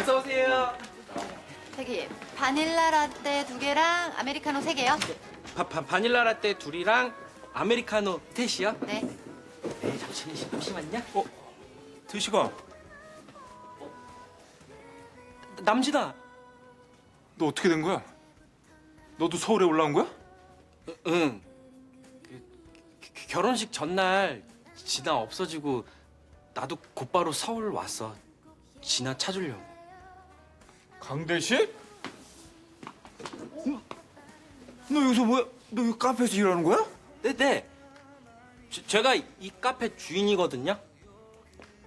어서 오세요. 저기 바닐라 라떼 2개랑 아메리카노 3개요. 바닐라 라떼 둘이랑 아메리카노 셋이요? 네. 네, 잠시만요. 태식아, 남진아. 너 어떻게 된 거야? 너도 서울에 올라온 거야? 응. 결혼식 전날 진아 없어지고 나도 곧바로 서울 왔어. 진아 찾으려고. 강대식? 너 여기서 뭐야? 너 여기 카페에서 일하는 거야? 네. 제가 이 카페 주인이거든요.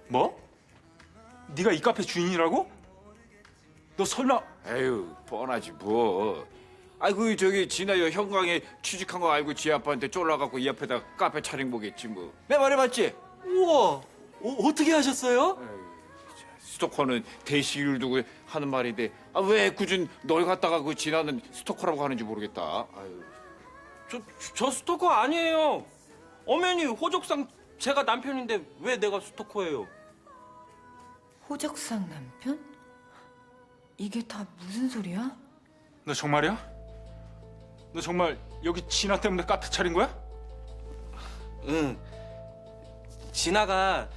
뭐? 네가 이 카페 주인이라고? 너 설마? 에휴 뻔하지 뭐. 아이고 저기 진아 여 형광에 취직한 거 알고 지 아빠한테 쫄라갖고 이 앞에다 카페 차린 거겠지 뭐. 내 말해봤지? 우와. 어떻게 하셨어요? 스토커는 대시를 두고 하는 말인데 왜 꾸준 널 갖다가 그 진아는 스토커라고 하는지 모르겠다. 아유. 저 스토커 아니에요. 엄연히 호적상 제가 남편인데 왜 내가 스토커예요? 호적상 남편? 이게 다 무슨 소리야? 너 정말이야? 너 정말 여기 진아 때문에 카페 차린 거야? 응. 진아가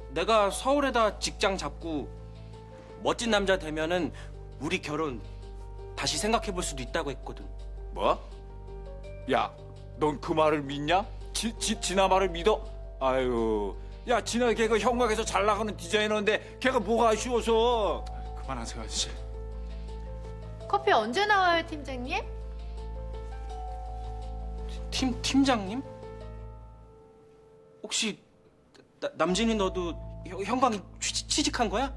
내가 서울에다 직장 잡고 멋진 남자 되면은 우리 결혼 다시 생각해 볼 수도 있다고 했거든. 뭐? 야, 넌 그 말을 믿냐? 진아 말을 믿어? 아유, 야 진아 걔가 형광에서 잘 나가는 디자이너인데 걔가 뭐가 아쉬워서? 그만하세요 아저씨. 커피 언제 나와요, 팀장님? 팀장님? 혹시 남진이 너도 형광에 취직한 거야?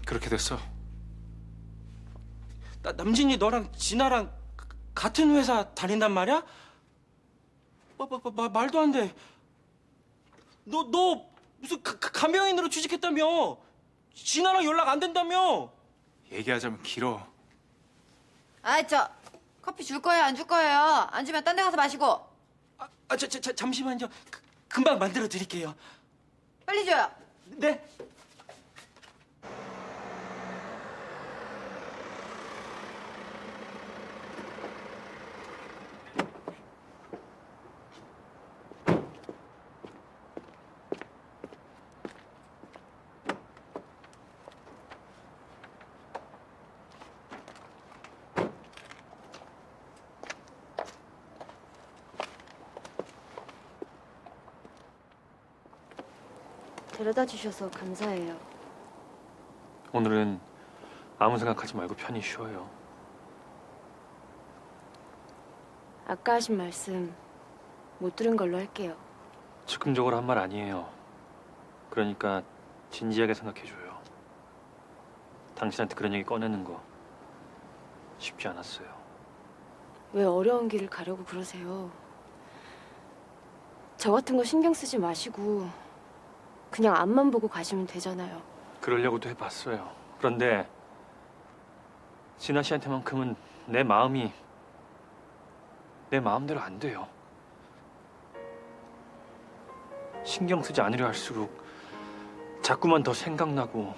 그렇게 됐어. 남진이 너랑 진아랑 같은 회사 다닌단 말이야? 말도 안 돼. 너 무슨 간병인으로 취직했다며? 진아랑 연락 안 된다며? 얘기하자면 길어. 저 커피 줄 거예요, 안 줄 거예요? 안 주면 딴 데 가서 마시고. 잠시만요. 금방 만들어 드릴게요. 빨리 줘요. 네. 데려다 주셔서 감사해요. 오늘은 아무 생각하지 말고 편히 쉬어요. 아까 하신 말씀 못 들은 걸로 할게요. 즉흥적으로 한 말 아니에요. 그러니까 진지하게 생각해줘요. 당신한테 그런 얘기 꺼내는 거 쉽지 않았어요. 왜 어려운 길을 가려고 그러세요? 저 같은 거 신경 쓰지 마시고 그냥 앞만 보고 가시면 되잖아요. 그러려고도 해봤어요. 그런데 진아 씨한테만큼은 내 마음이 내 마음대로 안 돼요. 신경 쓰지 않으려 할수록 자꾸만 더 생각나고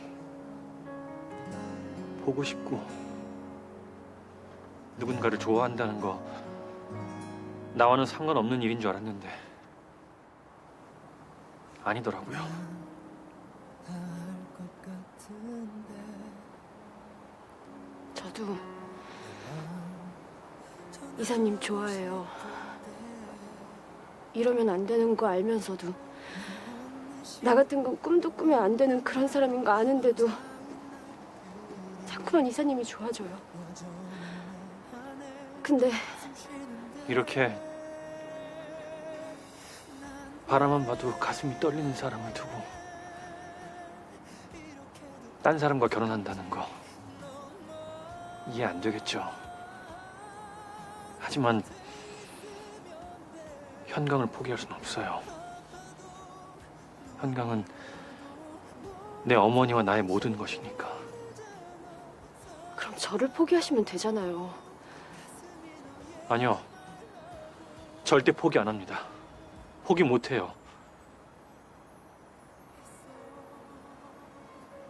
보고 싶고 누군가를 좋아한다는 거 나와는 상관없는 일인 줄 알았는데 아니더라고요. 저도 이사님 좋아해요. 이러면 안 되는 거 알면서도 나 같은 건 꿈도 꾸면 안 되는 그런 사람인 거 아는데도 자꾸만 이사님이 좋아져요. 근데 이렇게 바라만 봐도 가슴이 떨리는 사람을 두고 딴 사람과 결혼한다는 거 이해 안 되겠죠. 하지만 현강을 포기할 수는 없어요. 현강은 내 어머니와 나의 모든 것이니까. 그럼 저를 포기하시면 되잖아요. 아니요. 절대 포기 안 합니다. 포기 못 해요.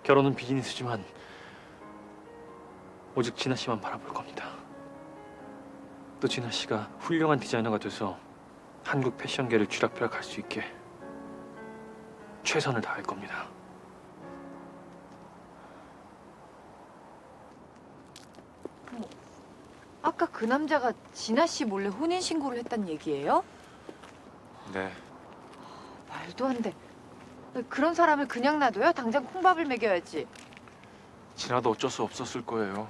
결혼은 비즈니스지만 오직 진아 씨만 바라볼 겁니다. 또 진아 씨가 훌륭한 디자이너가 돼서 한국 패션계를 쥐락펴락할 수 있게 최선을 다할 겁니다. 아까 그 남자가 진아 씨 몰래 혼인 신고를 했단 얘기예요? 네. 말도 안 돼. 그런 사람을 그냥 놔둬요? 당장 콩밥을 먹여야지. 진아도 어쩔 수 없었을 거예요.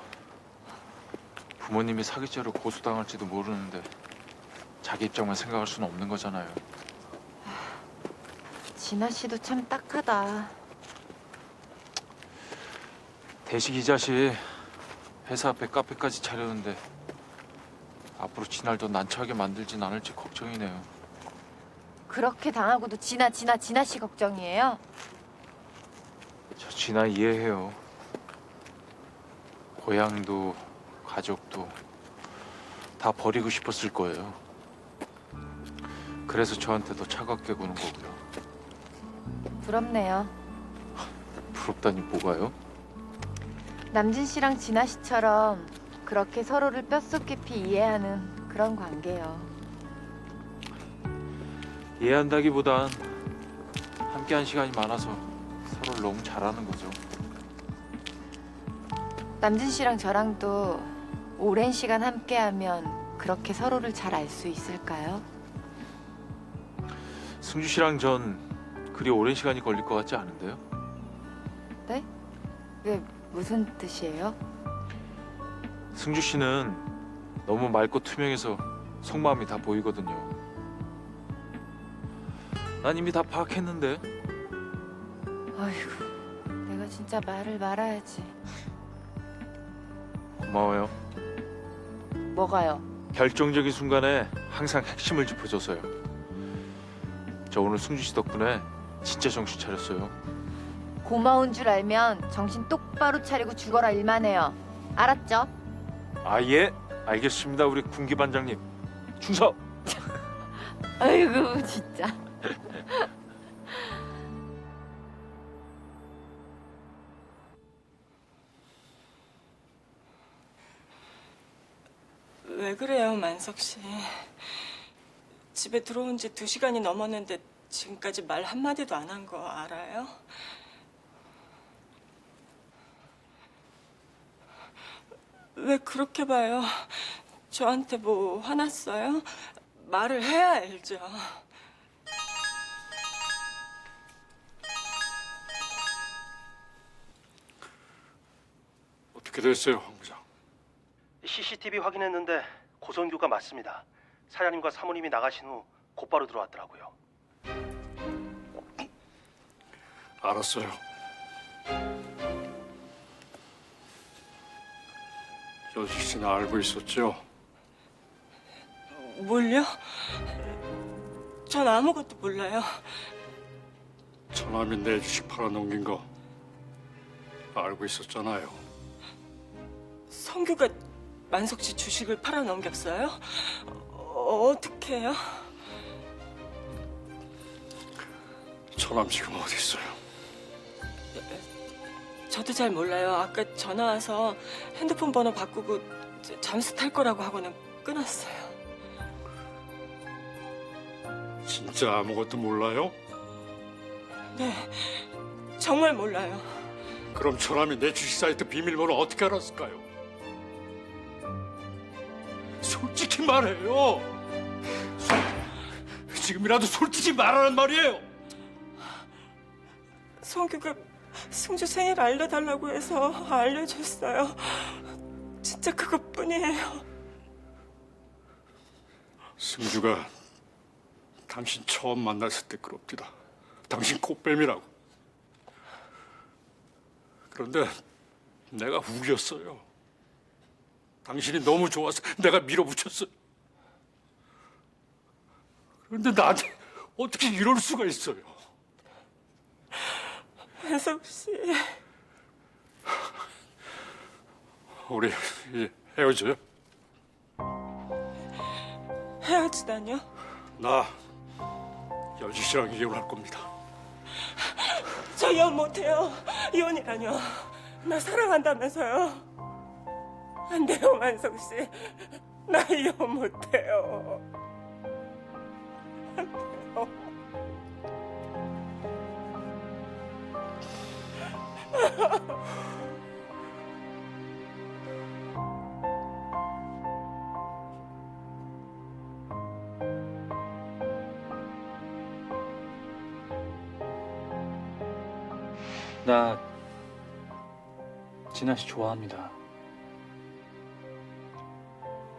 부모님이 사기죄로 고소당할지도 모르는데 자기 입장만 생각할 수는 없는 거잖아요. 진아 씨도 참 딱하다. 대식 이 자식 회사 앞에 카페까지 차렸는데 앞으로 진아를 더 난처하게 만들진 않을지 걱정이네요. 그렇게 당하고도 진아 씨 걱정이에요? 저 진아 이해해요. 고향도 가족도 다 버리고 싶었을 거예요. 그래서 저한테 더 차갑게 구는 거고요. 부럽네요. 부럽다니 뭐가요? 남진 씨랑 진아 씨처럼 그렇게 서로를 뼛속 깊이 이해하는 그런 관계요. 이해한다기보단 함께한 시간이 많아서 서로를 너무 잘 아는 거죠. 남진 씨랑 저랑도 오랜 시간 함께하면 그렇게 서로를 잘 알 수 있을까요? 승주 씨랑 전 그리 오랜 시간이 걸릴 것 같지 않은데요? 네? 그게 무슨 뜻이에요? 승주 씨는 너무 맑고 투명해서 속마음이 다 보이거든요. 난 이미 다 파악했는데. 아이고, 내가 진짜 말을 말아야지. 고마워요. 뭐가요? 결정적인 순간에 항상 핵심을 짚어줘서요. 저 오늘 승주 씨 덕분에 진짜 정신 차렸어요. 고마운 줄 알면 정신 똑바로 차리고 죽어라 일만 해요. 알았죠? 아 예, 알겠습니다. 우리 군기 반장님. 충성. 아이고 진짜. 왜 그래요, 만석 씨? 집에 들어온 지 2시간이 넘었는데 지금까지 말 한마디도 안 한 거 알아요? 왜 그렇게 봐요? 저한테 뭐 화났어요? 말을 해야 알죠. 어떻게 됐어요, 황 부장? CCTV 확인했는데 고성규가 맞습니다. 사장님과 사모님이 나가신 후 곧바로 들어왔더라고요. 알았어요. 여식 씨는 알고 있었죠? 뭘요? 전 아무것도 몰라요. 처남이 내 주식 팔아넘긴 거 알고 있었잖아요. 성규가 만석 씨 주식을 팔아넘겼어요? 어떻게 해요? 처남 지금 어디 있어요? 저도 잘 몰라요. 아까 전화 와서 핸드폰 번호 바꾸고 잠수 탈 거라고 하고는 끊었어요. 진짜 아무것도 몰라요? 네, 정말 몰라요. 그럼 처남이 내 주식 사이트 비밀번호 어떻게 알았을까요? 솔직히 말해요. 지금이라도 솔직히 말하란 말이에요. 성규가 승주 생일 알려달라고 해서 알려줬어요. 진짜 그것뿐이에요. 승주가 당신 처음 만났을 때 그럽디다. 당신 꽃뱀이라고. 그런데 내가 우겼어요. 당신이 너무 좋아서 내가 밀어붙였어요. 그런데 나한테 어떻게 이럴 수가 있어요? 만석 씨, 우리 이제 헤어져요? 헤어지다뇨? 나 여지 씨랑 이혼할 겁니다. 저 이혼 못해요. 이혼이라뇨. 나 사랑한다면서요. 안 돼요, 만석 씨. 나 이혼 못해요. 안 돼요. 나 진아 씨 좋아합니다.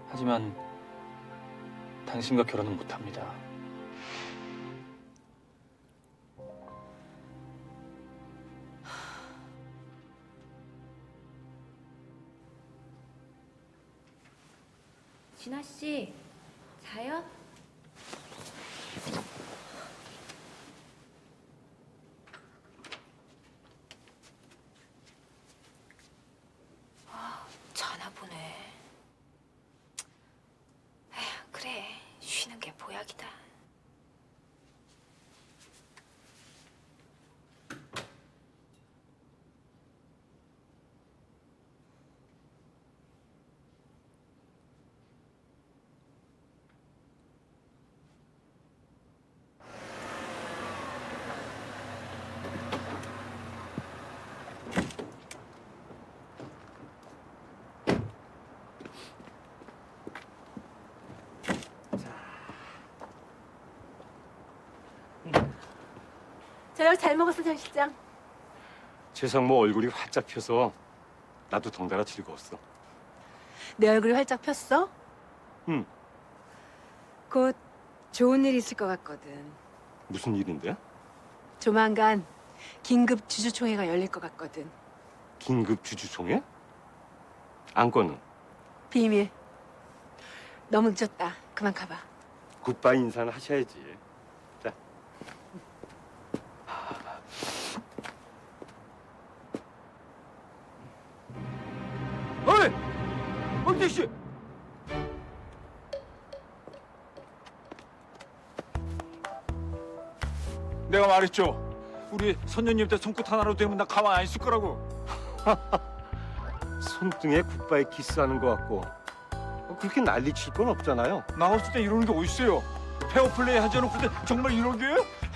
하지만 당신과 결혼은 못합니다. 진아 씨, 자요? 전화 보네. 에휴, 그래. 쉬는 게 보약이다. 저녁 잘 먹었어, 장 실장. 최상무 얼굴이 활짝 펴서 나도 덩달아 즐거웠어. 내 얼굴이 활짝 폈어? 응. 곧 좋은 일 있을 것 같거든. 무슨 일인데? 조만간 긴급 주주총회가 열릴 것 같거든. 긴급 주주총회? 안건은? 비밀. 너무 늦었다. 그만 가봐. 굿바이 인사는 하셔야지. 자. 어이! 엄태 씨! 내가 말했죠. 우리 선녀님 때 손끝 하나로 되면 나 가만 안 있을 거라고. 손등에 굿바이 키스하는 것 같고 그렇게 난리 칠 건 없잖아요. 나 없을 때 이러는 게 어딨어요. 페어플레이 하지 않고데 정말 이런 게요?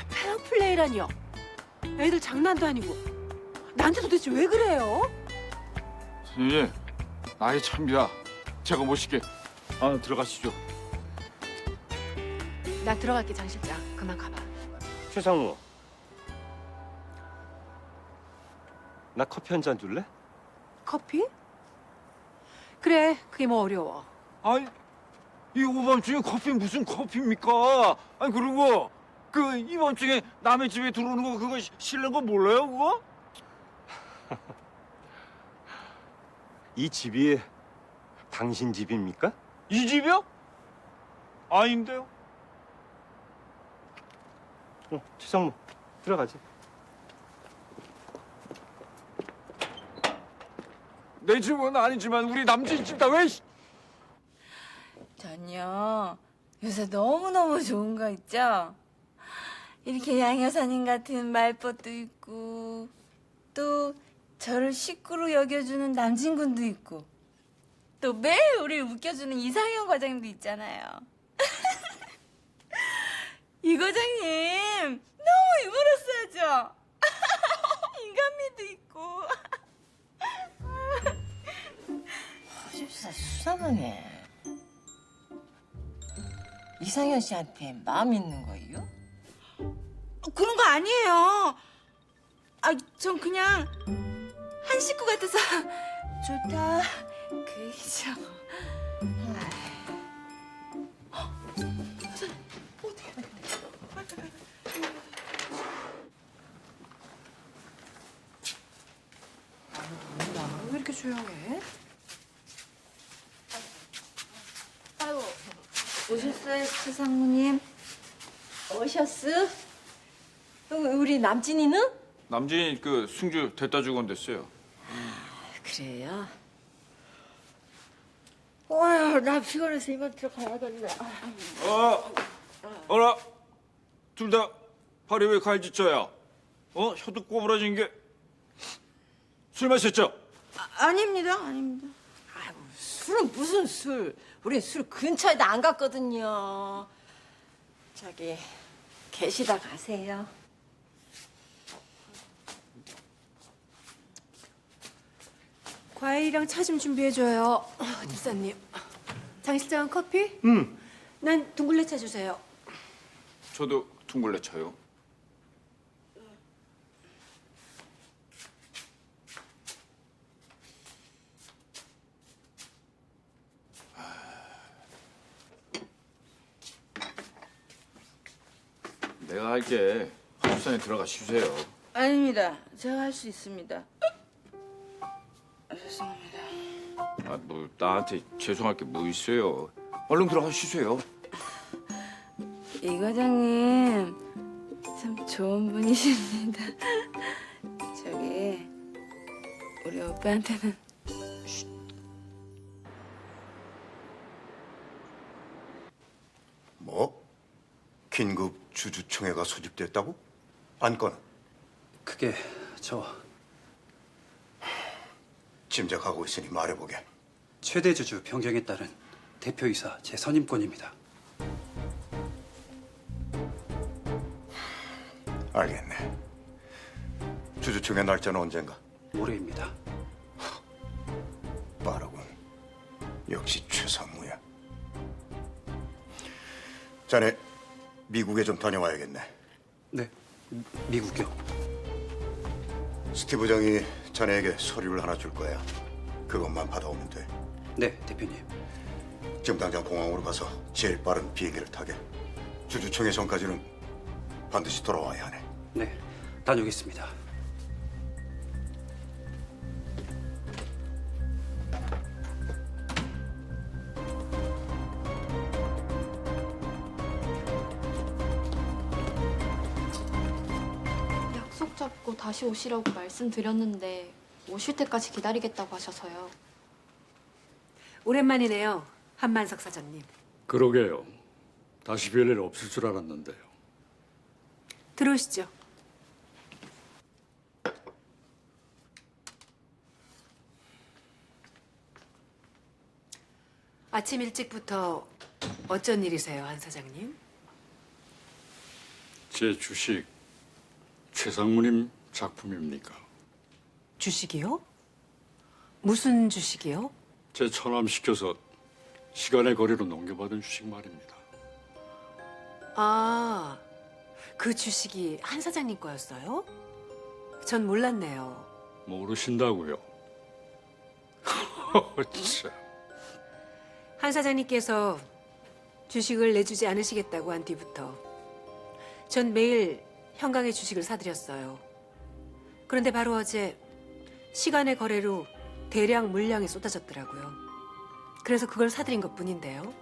페어플레이라니요. 애들 장난도 아니고. 나한테 도대체 왜 그래요? 선생님, 나이 참이야. 제가 모실게. 안으로 들어가시죠. 나 들어갈게, 장 실장. 그만 가봐. 최상무, 나 커피 한 잔 줄래? 커피? 그래, 그게 뭐 어려워. 아니, 이 오밤중에 커피 무슨 커피입니까? 아니 그리고 그 이밤중에 남의 집에 들어오는 거 그거 싫은 거 몰라요 그거? 이 집이 당신 집입니까? 이 집이요? 아닌데요? 최상무, 들어가지. 내 집은 아니지만 우리 남친 집다 왜? 전요 요새 너무너무 좋은 거 있죠? 이렇게 양 여사님 같은 말벗도 있고 또 저를 식구로 여겨주는 남친군도 있고 또 매일 우리를 웃겨주는 이상형 과장님도 있잖아요. 이 과장님 너무 유머러스하죠? 인간미도 있고. 진짜 수상하네. 이상현 씨한테 마음 있는 거예요? 그런 거 아니에요. 아, 전 그냥 한 식구 같아서 좋다 그 얘기죠. 왜 이렇게 조용해? 오셨어요, 최상무님? 오셨어? 우리 남진이는? 남진이 그 승주 됐다 주고 온댔어요. 그래요? 어휴, 나 피곤해서 이만 들어가야겠네. 어라, 둘 다 발이 왜 갈지쳐야? 혀도 꼬부라진 게. 술 마셨죠? 아닙니다, 아닙니다. 아이고, 술은 무슨 술? 우린 술 근처에도 안 갔거든요. 저기 계시다 가세요. 과일이랑 차 좀 준비해줘요. 집사님. 장 실장은 커피? 난 둥글레차 주세요. 저도 둥글레 쳐요. 내가 할게. 화장실에 들어가 쉬세요. 아닙니다. 제가 할 수 있습니다. 죄송합니다. 아, 뭐 나한테 죄송할 게 뭐 있어요. 얼른 들어가 쉬세요. 이 과장님 참 좋은 분이십니다. 저기 우리 오빠한테는 뭐? 긴급 주주총회가 소집됐다고? 안건은? 그게 저 짐작하고 있으니 말해보게. 최대 주주 변경에 따른 대표이사 제 선임권입니다. 알겠네. 주주총회 날짜는 언젠가? 올해입니다. 빠르군. 역시 최상무야. 자네 미국에 좀 다녀와야겠네. 네, 미국이요. 스티브 장이 자네에게 서류를 하나 줄 거야. 그것만 받아오면 돼. 네, 대표님. 지금 당장 공항으로 가서 제일 빠른 비행기를 타게. 주주총회 전까지는 반드시 돌아와야 하네. 네, 다녀오겠습니다. 약속 잡고 다시 오시라고 말씀드렸는데 오실 때까지 기다리겠다고 하셔서요. 오랜만이네요, 한만석 사장님. 그러게요. 다시 별일 없을 줄 알았는데요. 들어오시죠. 아침 일찍부터 어쩐 일이세요, 한 사장님? 제 주식 최상무님 작품입니까? 주식이요? 무슨 주식이요? 제 처남시켜서 시간의 거리로 넘겨받은 주식 말입니다. 아, 그 주식이 한 사장님 거였어요? 전 몰랐네요. 모르신다고요? 참. 한 사장님께서 주식을 내주지 않으시겠다고 한 뒤부터 전 매일 현강의 주식을 사드렸어요. 그런데 바로 어제 시간의 거래로 대량 물량이 쏟아졌더라고요. 그래서 그걸 사드린 것뿐인데요.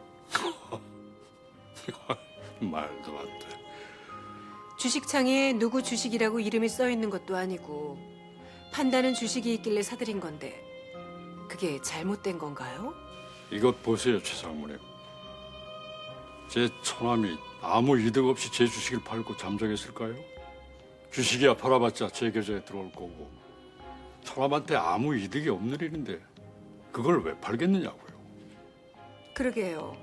말도 안 돼. 주식창에 누구 주식이라고 이름이 써 있는 것도 아니고 판다는 주식이 있길래 사드린 건데 그게 잘못된 건가요? 이것 보세요, 최상무님. 제 처남이 아무 이득 없이 제 주식을 팔고 잠적했을까요? 주식이야 팔아봤자 제 계좌에 들어올 거고 처남한테 아무 이득이 없는 일인데 그걸 왜 팔겠느냐고요. 그러게요.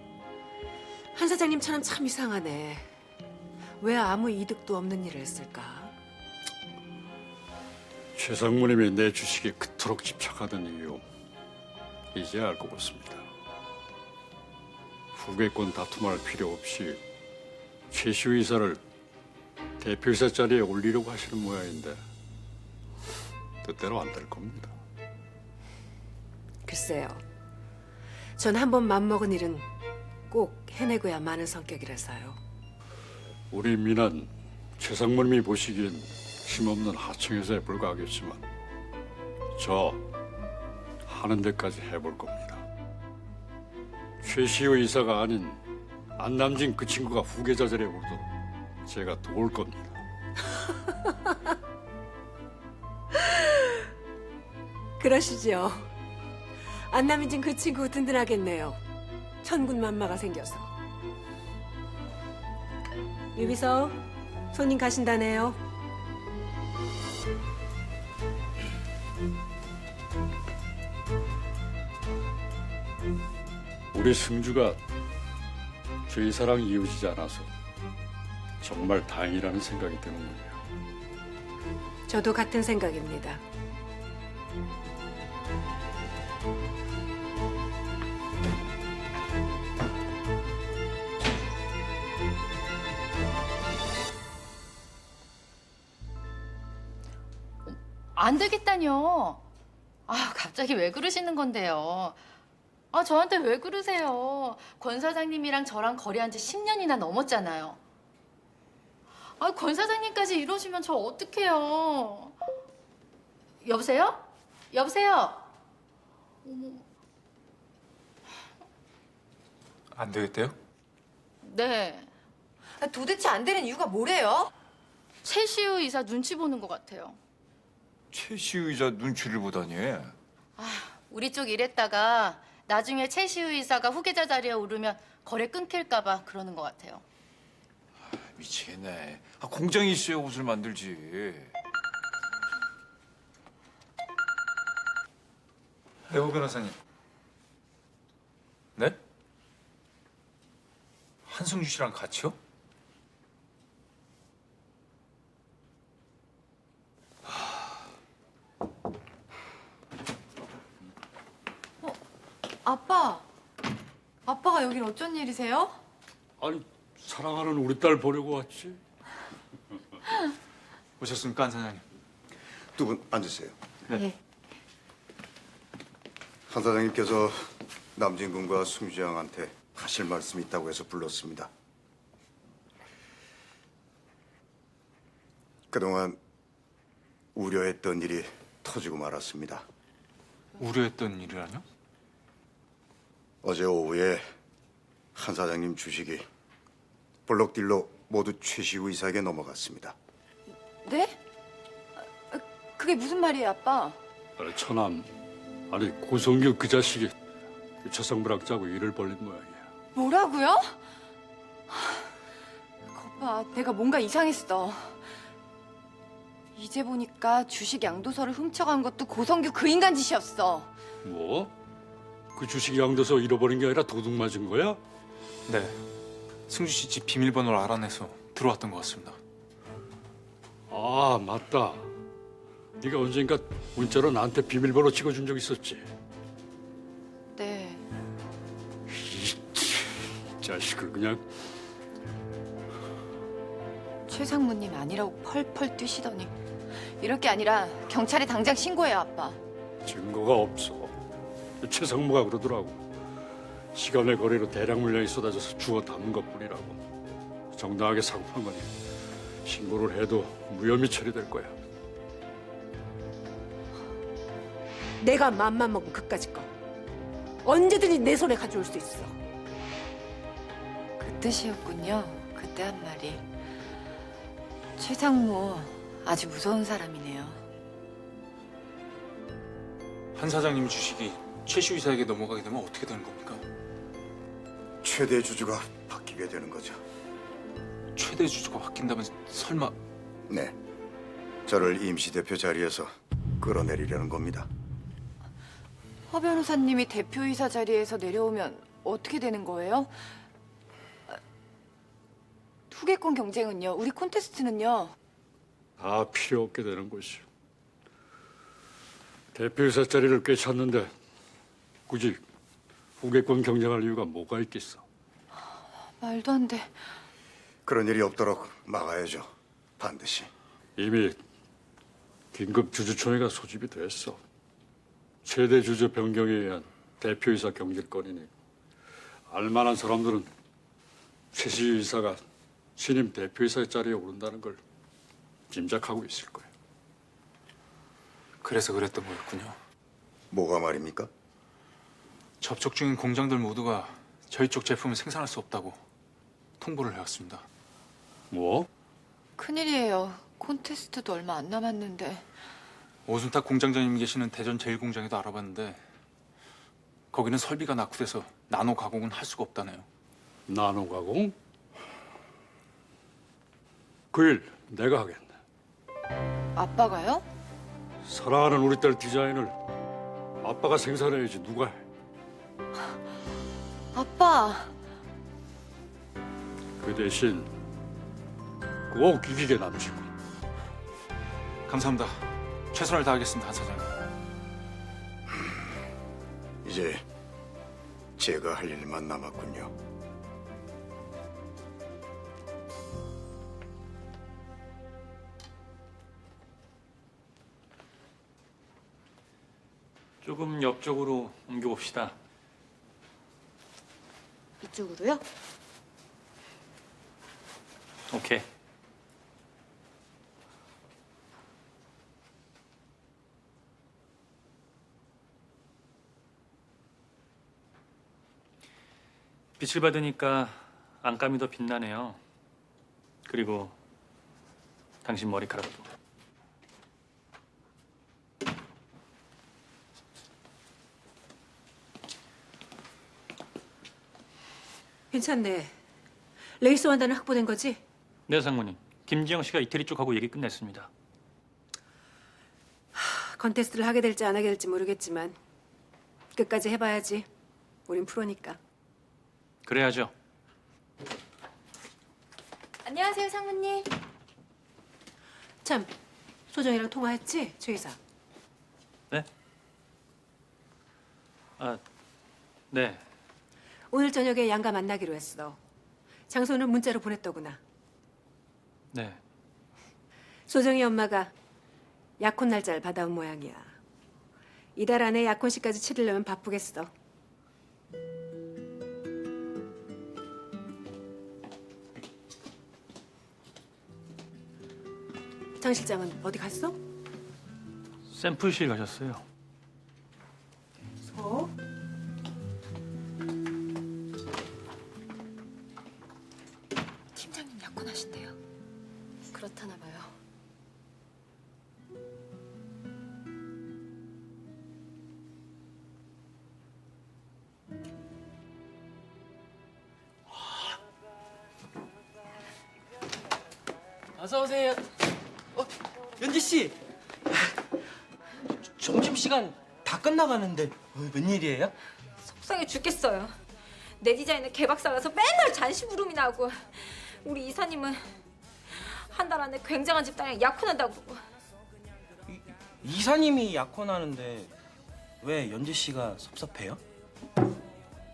한 사장님처럼 참 이상하네. 왜 아무 이득도 없는 일을 했을까? 최상무님이 내 주식에 그토록 집착하던 이유 이제 알고 있습니다. 후계권 다툼할 필요 없이 최시우 이사를 대표이사 자리에 올리려고 하시는 모양인데 뜻대로 안 될 겁니다. 글쎄요. 전 한 번 맘먹은 일은 꼭 해내고야 마는 성격이라서요. 우리 민한 최상무님이 보시기엔 힘없는 하청회사에 불과하겠지만 저 하는 데까지 해볼 겁니다. 최시호 이사가 아닌 안남진 그 친구가 후계자 자리에 오르도록 제가 도울 겁니다. 그러시죠. 안남진 그 친구 든든하겠네요. 천군만마가 생겨서. 유비서 손님 가신다네요. 우리 승주가 주의사랑 이어지지 않아서 정말 다행이라는 생각이 드는군요. 저도 같은 생각입니다. 안 되겠다뇨. 아, 갑자기 왜 그러시는 건데요? 아, 저한테 왜 그러세요? 권 사장님이랑 저랑 거래한 지 10년이나 넘었잖아요. 아, 권 사장님까지 이러시면 저 어떡해요? 여보세요? 여보세요? 안 되겠대요? 네. 도대체 안 되는 이유가 뭐래요? 최시우 이사 눈치 보는 것 같아요. 최시우 이자 눈치를 보다니. 우리 쪽 일했다가 나중에 최시우 이사가 후계자 자리에 오르면 거래 끊길까 봐 그러는 것 같아요. 미치겠네. 공장이 있어야 옷을 만들지. 배우 변호사님. 네? 한승주 씨랑 같이요? 아빠! 아빠가 여긴 어쩐 일이세요? 아니, 사랑하는 우리 딸 보려고 왔지. 오셨습니까, 한 사장님? 두 분 앉으세요. 네. 한 사장님께서 남진 군과 승주 양한테 하실 말씀이 있다고 해서 불렀습니다. 그동안 우려했던 일이 터지고 말았습니다. 우려했던 일이라뇨? 어제 오후에 한 사장님 주식이 블록딜로 모두 최시우 이사에게 넘어갔습니다. 네? 그게 무슨 말이에요, 아빠? 아니, 처남, 아니 고성규 그 자식이 최성부락자고 일을 벌린 모양이야. 뭐라고요? 거봐, 내가 뭔가 이상했어. 이제 보니까 주식 양도서를 훔쳐간 것도 고성규 그 인간 짓이었어. 뭐? 그 주식 양도서 잃어버린 게 아니라 도둑 맞은 거야? 네. 승주 씨 집 비밀번호를 알아내서 들어왔던 것 같습니다. 아, 맞다. 네가 언젠가 문자로 나한테 비밀번호 찍어준 적 있었지? 네. 이 자식을 그냥. 최상무님 아니라고 펄펄 뛰시더니 이럴 게 아니라 경찰에 당장 신고해요, 아빠. 증거가 없어. 최상무가 그러더라고. 시간의 거리로 대량 물량이 쏟아져서 주워 담은 것뿐이라고. 정당하게 사고한 거니 신고를 해도 무혐의 처리될 거야. 내가 맘만 먹으면 그까짓 거. 언제든지 내 손에 가져올 수 있어. 그 뜻이었군요. 그때 한 말이. 최상무 아주 무서운 사람이네요. 한 사장님 주식이 최시우 이사에게 넘어가게 되면 어떻게 되는 겁니까? 최대 주주가 바뀌게 되는 거죠. 최대 주주가 바뀐다면 설마... 네. 저를 임시대표 자리에서 끌어내리려는 겁니다. 허 변호사님이 대표이사 자리에서 내려오면 어떻게 되는 거예요? 투개권 경쟁은요? 우리 콘테스트는요? 다 필요 없게 되는 것이요. 대표이사 자리를 꿰찼는데 굳이 후계권 경쟁할 이유가 뭐가 있겠어? 말도 안 돼. 그런 일이 없도록 막아야죠. 반드시. 이미 긴급 주주총회가 소집이 됐어. 최대 주주 변경에 의한 대표이사 경질권이니 알만한 사람들은 최시우 이사가 신임 대표이사 자리에 오른다는 걸 짐작하고 있을 거예요. 그래서 그랬던 거였군요. 뭐가 말입니까? 접촉 중인 공장들 모두가 저희 쪽 제품을 생산할 수 없다고 통보를 해왔습니다. 뭐? 큰일이에요. 콘테스트도 얼마 안 남았는데. 오순탁 공장장님 계시는 대전 제1공장에도 알아봤는데 거기는 설비가 낙후돼서 나노 가공은 할 수가 없다네요. 나노 가공? 그 일 내가 하겠네. 아빠가요? 사랑하는 우리 딸 디자인을 아빠가 생산해야지 누가 해. 아빠. 그 대신 꼭 이기게 남지고. 감사합니다. 최선을 다하겠습니다, 한 사장님. 이제 제가 할 일만 남았군요. 조금 옆쪽으로 옮겨봅시다. 이쪽으로요? 오케이. 빛을 받으니까 안감이 더 빛나네요. 그리고 당신 머리카락도. 괜찮네. 레이스 원단은 확보된 거지? 네, 상무님. 김지영 씨가 이태리 쪽하고 얘기 끝냈습니다. 컨테스트를 하게 될지 안 하게 될지 모르겠지만 끝까지 해봐야지. 우린 프로니까. 그래야죠. 안녕하세요, 상무님. 참, 소정이랑 통화했지? 최 이사. 네? 아, 네. 오늘 저녁에 양가 만나기로 했어. 장소는 문자로 보냈더구나. 네. 소정이 엄마가 약혼 날짜를 받아온 모양이야. 이달 안에 약혼식까지 치르려면 바쁘겠어. 장 실장은 어디 갔어? 샘플실 가셨어요. 소? 팀장님 약혼하신대요. 그렇다나 봐요. 어서 오세요. 연지 씨. 점심 시간 다 끝나가는데 웬일이에요? 속상해 죽겠어요. 내 디자인은 개박살나서 맨날 잔시부름이 나고 우리 이사님은 한 달 안에 굉장한 집단이랑 약혼한다고 그러고. 이사님이 약혼하는데 왜 연지 씨가 섭섭해요?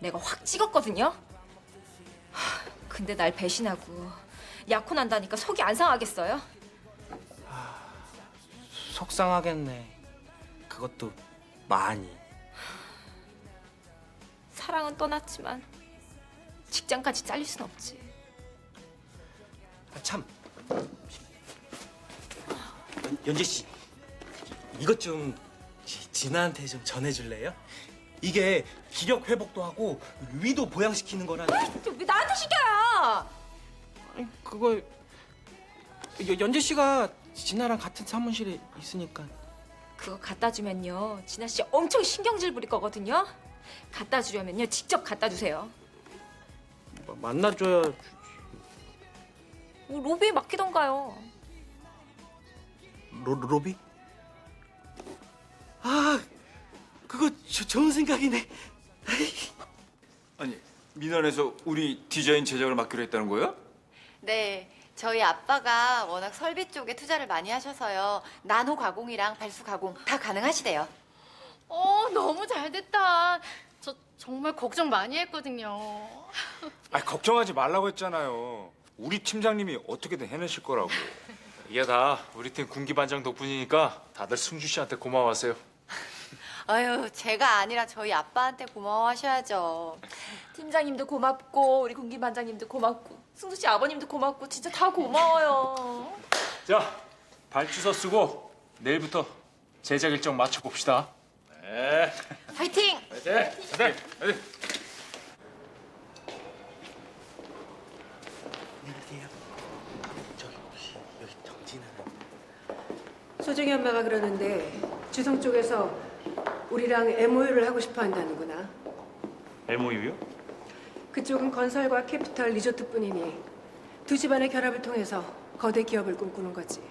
내가 확 찍었거든요. 근데 날 배신하고 약혼한다니까 속이 안 상하겠어요? 속상하겠네. 그것도 많이. 사랑은 떠났지만 직장까지 잘릴 순 없지. 참. 연지 씨, 이것 좀 진아한테 좀 전해줄래요? 이게 기력 회복도 하고 위도 보양시키는 거라. 왜 나한테 시켜요? 아니, 그거 연지 씨가 진아랑 같은 사무실에 있으니까. 그거 갖다 주면요 진아 씨 엄청 신경질 부릴 거거든요. 갖다 주려면요 직접 갖다 주세요. 만나줘야. 로비에 맡기던가요. 로비? 아, 그거 좋은 생각이네. 아니 민원에서 우리 디자인 제작을 맡기로 했다는 거예요? 네, 저희 아빠가 워낙 설비 쪽에 투자를 많이 하셔서요. 나노 가공이랑 발수 가공 다 가능하시대요. 너무 잘 됐다. 저 정말 걱정 많이 했거든요. 아 걱정하지 말라고 했잖아요. 우리 팀장님이 어떻게든 해내실 거라고. 이게 다 우리 팀 군기 반장 덕분이니까 다들 승주 씨한테 고마워하세요. 아유, 제가 아니라 저희 아빠한테 고마워하셔야죠. 팀장님도 고맙고 우리 군기 반장님도 고맙고 승수 씨 아버님도 고맙고 진짜 다 고마워요. 자, 발주서 쓰고 내일부터 제작 일정 맞춰 봅시다. 네. 화이팅! 네. 네. 네. 안녕하세요. 저기 혹시 여기 정진아는? 소정이 엄마가 그러는데 주성 쪽에서 우리랑 MOU를 하고 싶어 한다는구나. MOU요? 그쪽은 건설과 캐피털 리조트뿐이니 두 집안의 결합을 통해서 거대 기업을 꿈꾸는 거지.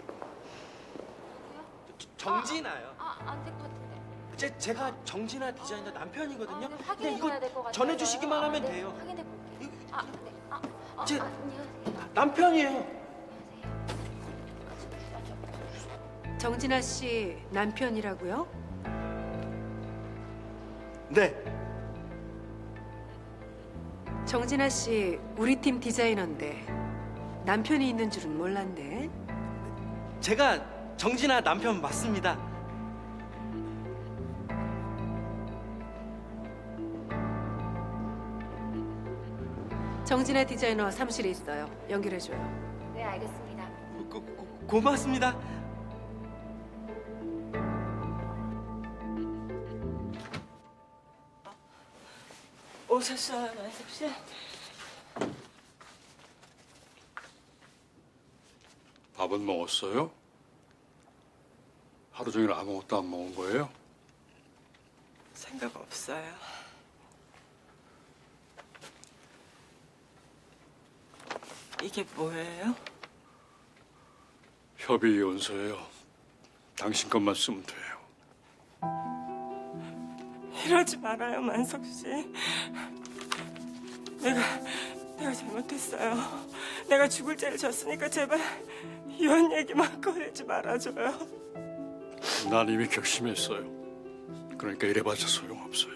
정진아요. 안 될 것 같은데. 제가 정진아 디자이너 남편이거든요. 네, 확인해 봐야 될 것 같아요. 전해주시기만 하면 네, 돼요. 확인해 볼게요. 네. 제 안녕하세요. 남편이에요. 정진아 씨 남편이라고요? 네. 정진아 씨 우리 팀 디자이너인데 남편이 있는 줄은 몰랐네. 제가 정진아 남편 맞습니다. 정진아 디자이너 사무실에 있어요. 연결해줘요. 네, 알겠습니다. 고맙습니다. 오셨어요, 만석 씨? 밥은 먹었어요? 하루 종일 아무것도 안 먹은 거예요? 생각 없어요. 이게 뭐예요? 협의이혼서예요. 당신 것만 쓰면 돼요. 이러지 말아요, 만석 씨. 내가 잘못했어요. 내가 죽을 죄를 졌으니까 제발 이혼 얘기만 꺼내지 말아줘요. 난 이미 결심했어요. 그러니까 이래봤자 소용없어요.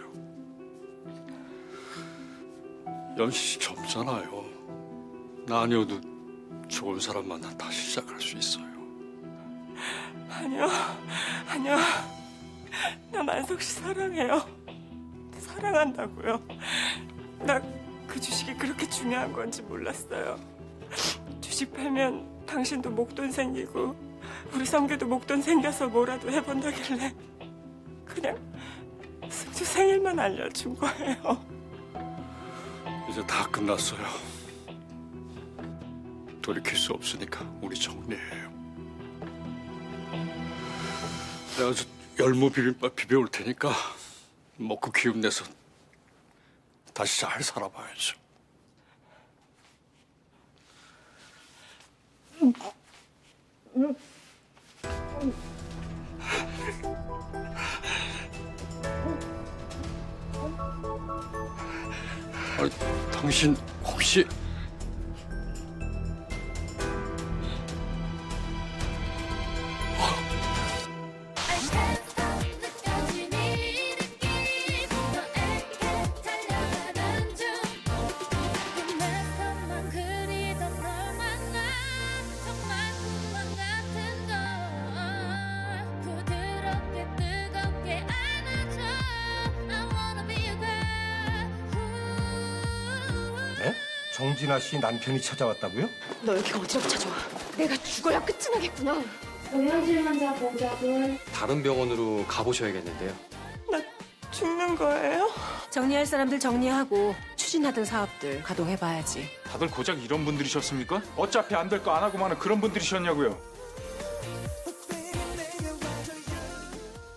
연시 씨 젊잖아요. 나 아니어도 좋은 사람 만나 다시 시작할 수 있어요. 아니요. 나 만석 씨 사랑해요. 사랑한다고요. 나 그 주식이 그렇게 중요한 건지 몰랐어요. 주식 팔면 당신도 목돈 생기고 우리 성규도 목돈 생겨서 뭐라도 해본다길래 그냥 승주 생일만 알려준 거예요. 이제 다 끝났어요. 돌이킬 수 없으니까 우리 정리해요. 내가 저 열무 비빔밥 비벼올 테니까 먹고 기운 내서 다시 잘 살아봐야죠. 아니, 당신 혹시 네? 정진아 씨 남편이 찾아왔다고요? 너 여기가 어디라고 찾아와? 내가 죽어야 끝이 나겠구나. 고현실 환자 보자분. 다른 병원으로 가보셔야겠는데요. 나 죽는 거예요? 정리할 사람들 정리하고 추진하던 사업들 가동해봐야지. 다들 고작 이런 분들이셨습니까? 어차피 안 될 거 안 하고만은 그런 분들이셨냐고요.